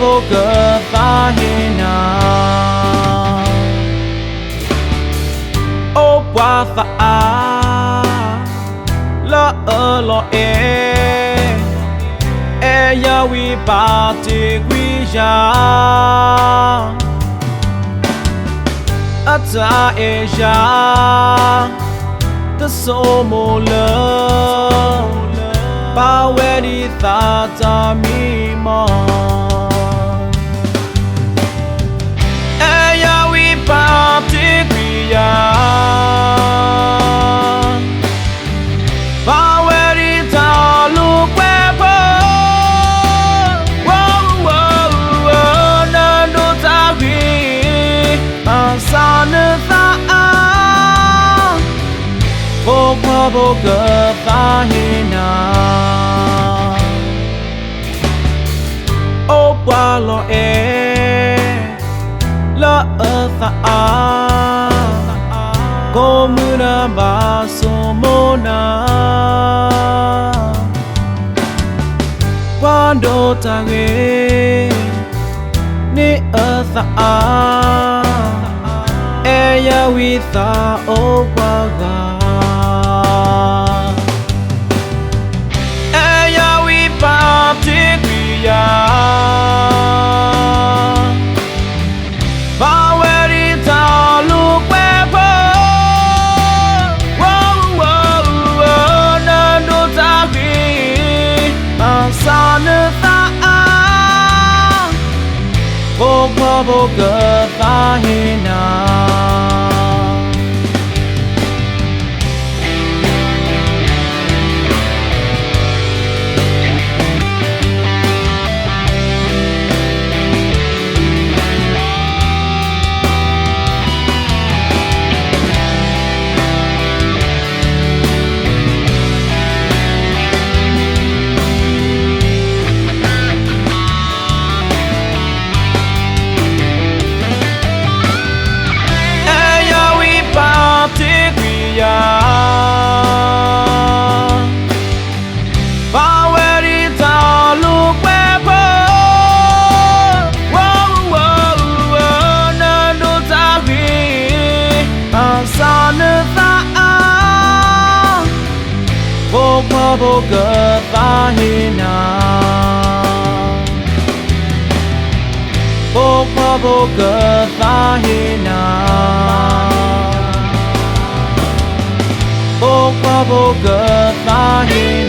vô cờ ta hi na ô qua ta la lo e ya wi ba ti wi ya ata e ya ta so mo lo ba we di ta mi mo e ya wi ba ti wi ya vô cờ ta hi na ô qua lo la ta cô mưa na ba so mo na quando ta nghe ni ta e ya wi ta ô qua ga vô cờ ta hi na vô cờ ta hi na vô cờ ta hi na vô cờ ta hi